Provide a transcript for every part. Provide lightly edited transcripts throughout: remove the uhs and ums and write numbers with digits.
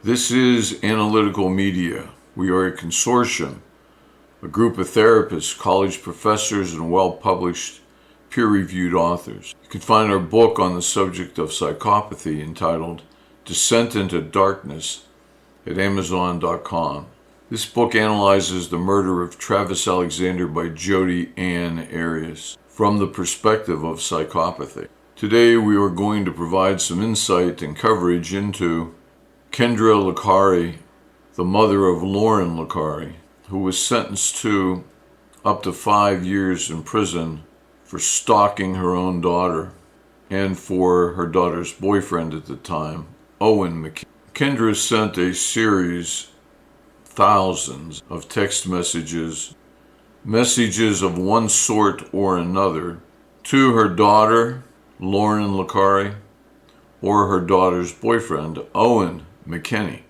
This is Analytical Media. We are a consortium, a group of therapists, college professors, and well-published, peer-reviewed authors. You can find our book on the subject of psychopathy entitled Descent into Darkness at Amazon.com. This book analyzes the murder of Travis Alexander by Jodi Ann Arias from the perspective of psychopathy. Today we are going to provide some insight and coverage into Kendra Licari, the mother of Lauryn Licari, who was sentenced to up to 5 years in prison for stalking her own daughter and for her daughter's boyfriend at the time, Owen McKinney. Kendra sent a series, thousands of text messages of one sort or another, to her daughter, Lauryn Licari, or her daughter's boyfriend, Owen McKinney.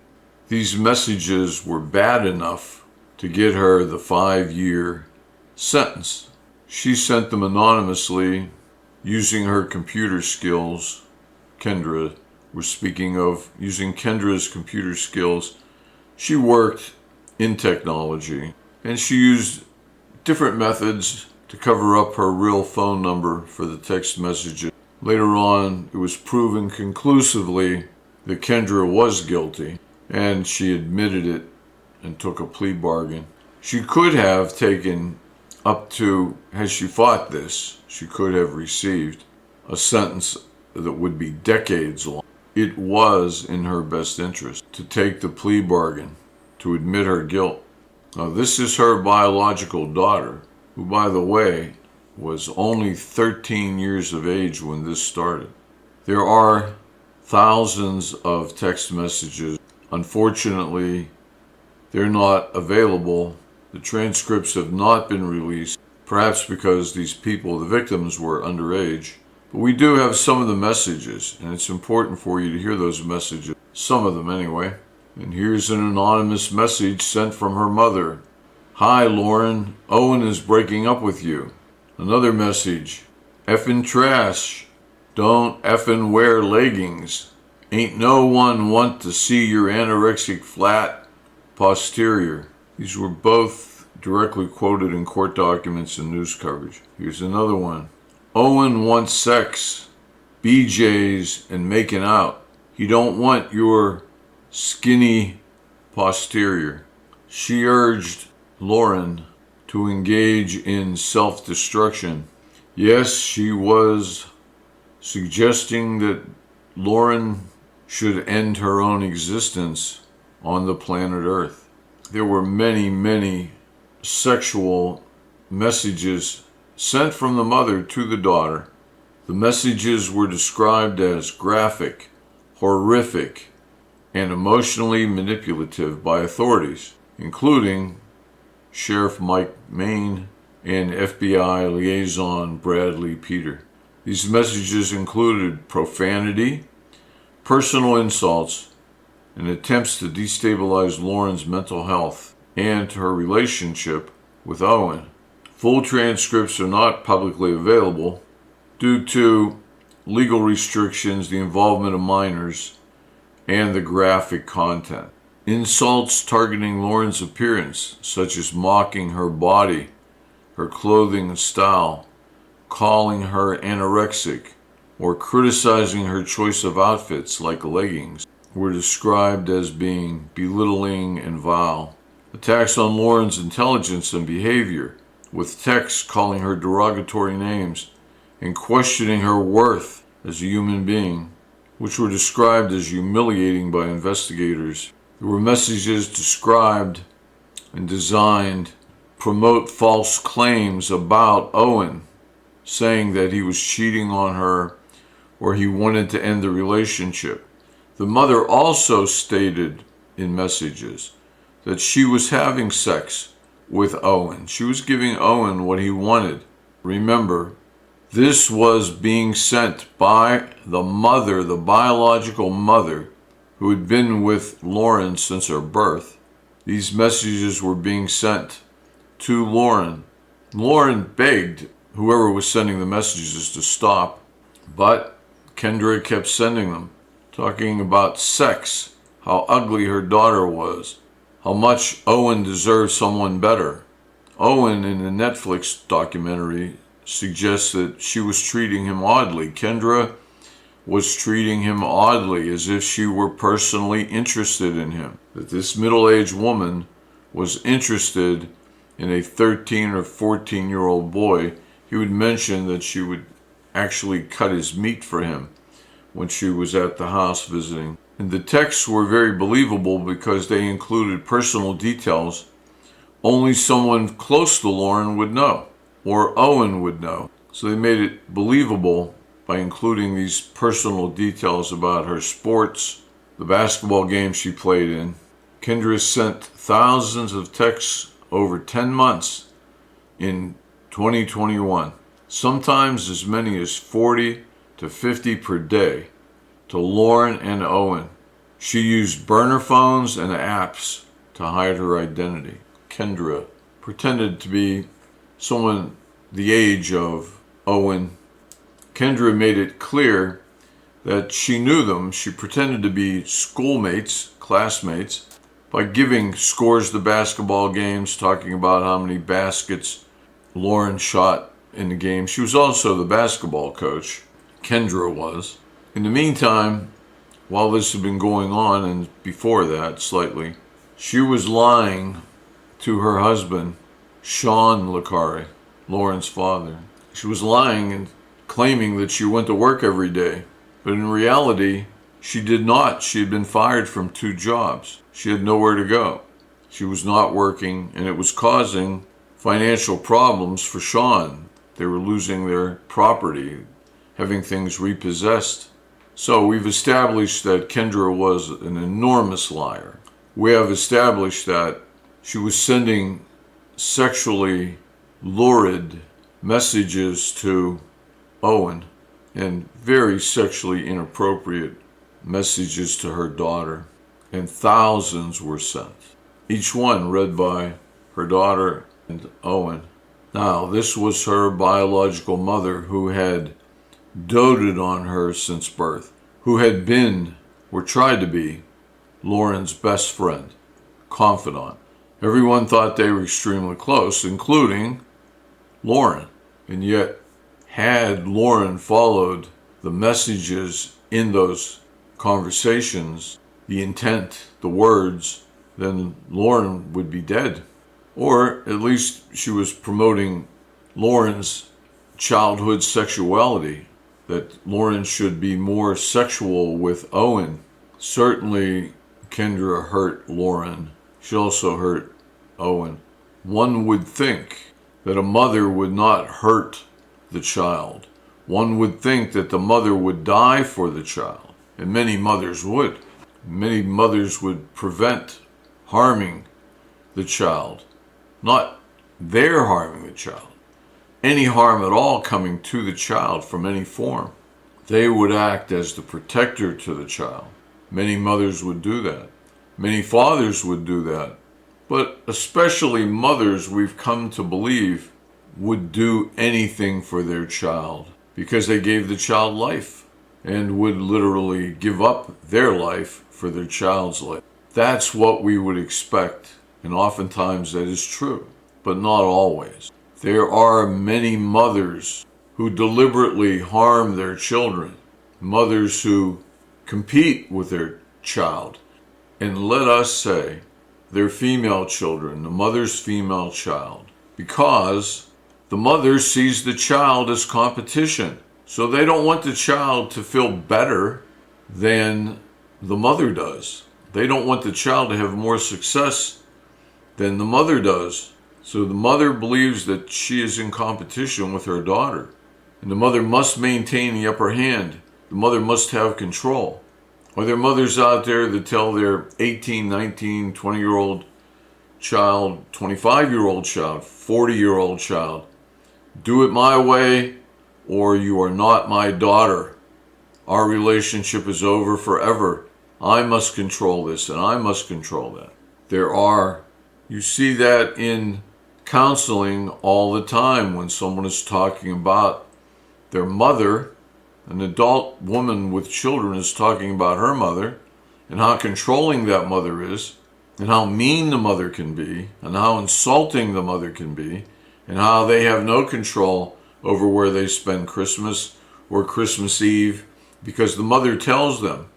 These messages were bad enough to get her the 5-year sentence. She sent them anonymously using her computer skills. Kendra, we're speaking of using Kendra's computer skills. She worked in technology, and she used different methods to cover up her real phone number for the text messages. Later on, it was proven conclusively that Kendra was guilty, and she admitted it and took a plea bargain. She could have taken up to, had she fought this, she could have received a sentence that would be decades long. It was in her best interest to take the plea bargain, to admit her guilt. Now, this is her biological daughter, who, by the way, was only 13 years of age when this started. There are thousands of text messages. Unfortunately, they're not available. The transcripts have not been released, perhaps because these people, the victims, were underage. But we do have some of the messages, and it's important for you to hear those messages, some of them anyway. And here's an anonymous message sent from her mother. Hi, Lauryn. Owen is breaking up with you. Another message. Effin' trash. Don't effin' wear leggings. Ain't no one want to see your anorexic flat posterior. These were both directly quoted in court documents and news coverage. Here's another one. Owen wants sex, BJs, and making out. He don't want your skinny posterior. She urged Lauryn to engage in self-destruction. Yes, she was suggesting that Lauryn should end her own existence on the planet Earth. There were many, many sexual messages sent from the mother to the daughter. The messages were described as graphic, horrific, and emotionally manipulative by authorities, including Sheriff Mike Main and FBI liaison Bradley Peter. These messages included profanity, personal insults, and attempts to destabilize Lauryn's mental health and her relationship with Owen. Full transcripts are not publicly available due to legal restrictions, the involvement of minors, and the graphic content. Insults targeting Lauryn's appearance, such as mocking her body, her clothing and style, calling her anorexic, or criticizing her choice of outfits like leggings, were described as being belittling and vile. Attacks on Lauryn's intelligence and behavior, with texts calling her derogatory names and questioning her worth as a human being, which were described as humiliating by investigators. There were messages described and designed to promote false claims about Owen, saying that he was cheating on her or he wanted to end the relationship. The mother also stated in messages that she was having sex with Owen. She was giving Owen what he wanted. Remember, this was being sent by the mother, the biological mother, who had been with Lauryn since her birth. These messages were being sent to Lauryn. Lauryn begged whoever was sending the messages to stop, but Kendra kept sending them, talking about sex, how ugly her daughter was, how much Owen deserved someone better. Owen, in the Netflix documentary, suggests that she was treating him oddly. Kendra was treating him oddly, as if she were personally interested in him. That this middle-aged woman was interested in a 13 or 14-year-old boy. He would mention that she would actually cut his meat for him when she was at the house visiting. And the texts were very believable because they included personal details only someone close to Lauryn would know, or Owen would know. So they made it believable by including these personal details about her sports, the basketball games she played in. Kendra sent thousands of texts over 10 months in 2021, sometimes as many as 40 to 50 per day, to Lauryn and Owen. She used burner phones and apps to hide her identity. Kendra pretended to be someone the age of Owen. Kendra made it clear that she knew them. She pretended to be schoolmates, classmates, by giving scores to basketball games, talking about how many baskets Lauryn shot in the game. She was also the basketball coach. Kendra was. In the meantime, while this had been going on, and before that slightly, she was lying to her husband, Sean Licari, Lauryn's father. She was lying and claiming that she went to work every day. But in reality, she did not. She had been fired from 2 jobs. She had nowhere to go. She was not working, and it was causing financial problems for Sean. They were losing their property, having things repossessed. So we've established that Kendra was an enormous liar. We have established that she was sending sexually lurid messages to Owen and very sexually inappropriate messages to her daughter. And thousands were sent, each one read by her daughter and Owen. Now, this was her biological mother who had doted on her since birth, who had been, or tried to be, Lauryn's best friend, confidant. Everyone thought they were extremely close, including Lauryn. And yet, had Lauryn followed the messages in those conversations, the intent, the words, then Lauryn would be dead. Or at least she was promoting Lauryn's childhood sexuality, that Lauryn should be more sexual with Owen. Certainly, Kendra hurt Lauryn. She also hurt Owen. One would think that a mother would not hurt the child. One would think that the mother would die for the child. And many mothers would. Many mothers would prevent harming the child. Not their harming the child. Any harm at all coming to the child from any form. They would act as the protector to the child. Many mothers would do that. Many fathers would do that. But especially mothers, we've come to believe, would do anything for their child because they gave the child life and would literally give up their life for their child's life. That's what we would expect, and oftentimes that is true, but not always. There are many mothers who deliberately harm their children, mothers who compete with their child, and let us say their female children, the mother's female child, because the mother sees the child as competition. So they don't want the child to feel better than the mother does. They don't want the child to have more success than the mother does. So the mother believes that she is in competition with her daughter. And the mother must maintain the upper hand. The mother must have control. Are there mothers out there that tell their 18, 19, 20-year-old child, 25-year-old child, 40-year-old child, do it my way or you are not my daughter. Our relationship is over forever. I must control this and I must control that. You see that in counseling all the time when someone is talking about their mother. An adult woman with children is talking about her mother, and how controlling that mother is, and how mean the mother can be, and how insulting the mother can be, and how they have no control over where they spend Christmas or Christmas Eve, because the mother tells them.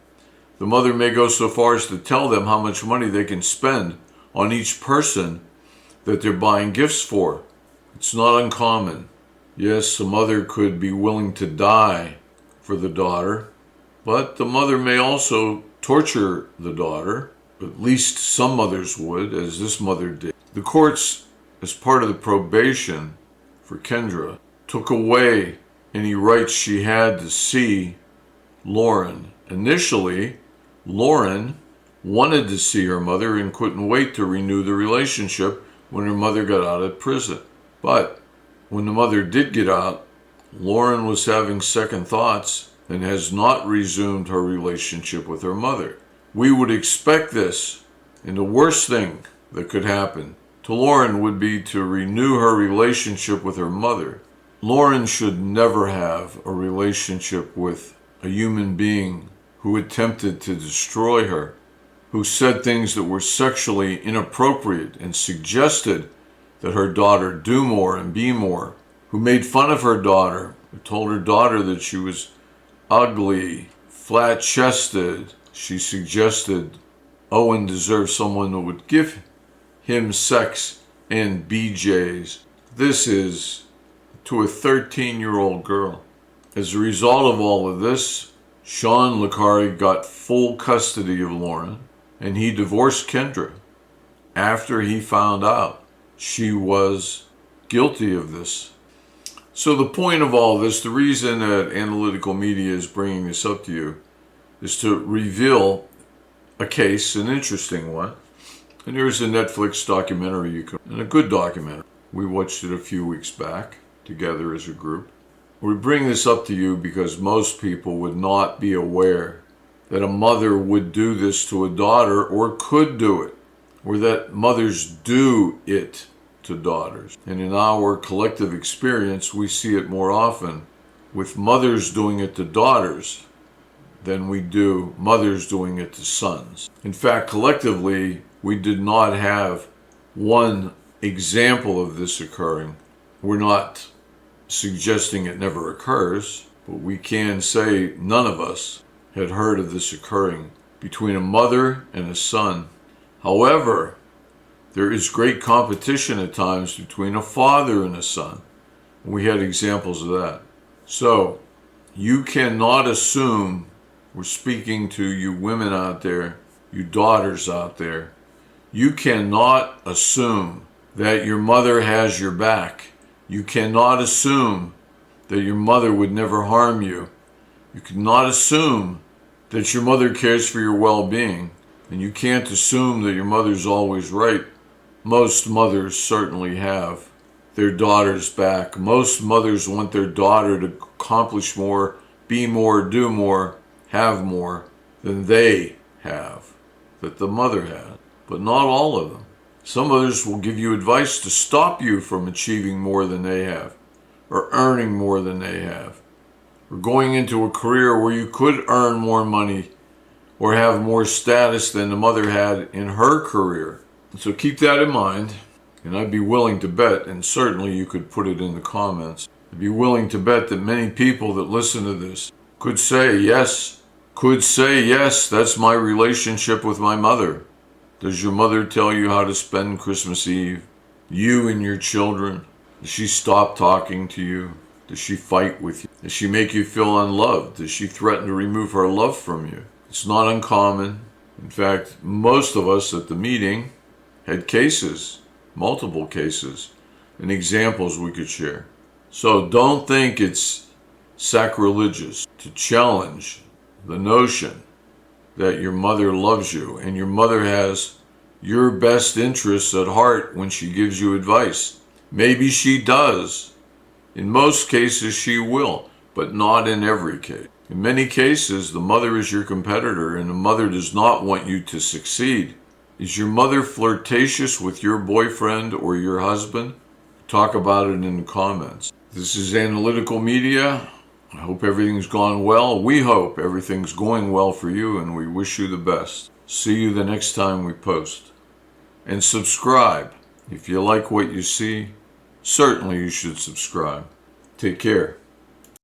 The mother may go so far as to tell them how much money they can spend on each person that they're buying gifts for. It's not uncommon. Yes, a mother could be willing to die for the daughter, but the mother may also torture the daughter. At least some mothers would, as this mother did. The courts, as part of the probation for Kendra, took away any rights she had to see Lauryn. Initially, Lauryn wanted to see her mother and couldn't wait to renew the relationship when her mother got out of prison. But when the mother did get out, Lauryn was having second thoughts and has not resumed her relationship with her mother. We would expect this, and the worst thing that could happen to Lauryn would be to renew her relationship with her mother. Lauryn should never have a relationship with a human being who attempted to destroy her, who said things that were sexually inappropriate and suggested that her daughter do more and be more, who made fun of her daughter, who told her daughter that she was ugly, flat-chested. She suggested Owen deserved someone who would give him sex and BJs. This is to a 13-year-old girl. As a result of all of this, Sean Licari got full custody of Lauryn, and he divorced Kendra after he found out she was guilty of this. So the point of all this, the reason that analytical media is bringing this up to you, is to reveal a case, an interesting one. And there's a Netflix documentary, and a good documentary. We watched it a few weeks back together as a group. We bring this up to you because most people would not be aware that a mother would do this to a daughter or could do it, or that mothers do it to daughters. And in our collective experience, we see it more often with mothers doing it to daughters than we do mothers doing it to sons. In fact, collectively, we did not have one example of this occurring. We're not suggesting it never occurs, but we can say none of us had heard of this occurring between a mother and a son. However, there is great competition at times between a father and a son. We had examples of that. So, you cannot assume, we're speaking to you women out there, you daughters out there, you cannot assume that your mother has your back. You cannot assume that your mother would never harm you. You cannot assume that your mother cares for your well-being. And you can't assume that your mother's always right. Most mothers certainly have their daughter's back. Most mothers want their daughter to accomplish more, be more, do more, have more than they have, that the mother had. But not all of them. Some others will give you advice to stop you from achieving more than they have, or earning more than they have, or going into a career where you could earn more money or have more status than the mother had in her career. So keep that in mind, and I'd be willing to bet, and certainly you could put it in the comments, I'd be willing to bet that many people that listen to this could say yes, that's my relationship with my mother. Does your mother tell you how to spend Christmas Eve? You and your children? Does she stop talking to you? Does she fight with you? Does she make you feel unloved? Does she threaten to remove her love from you? It's not uncommon. In fact, most of us at the meeting had cases, multiple cases, and examples we could share. So don't think it's sacrilegious to challenge the notion that your mother loves you and your mother has your best interests at heart when she gives you advice. Maybe she does. In most cases she will, but not in every case. In many cases, the mother is your competitor and the mother does not want you to succeed. Is your mother flirtatious with your boyfriend or your husband? Talk about it in the comments. This is Analytical Media. I hope everything's gone well. We hope everything's going well for you, and we wish you the best. See you the next time we post. And subscribe. If you like what you see, certainly you should subscribe. Take care.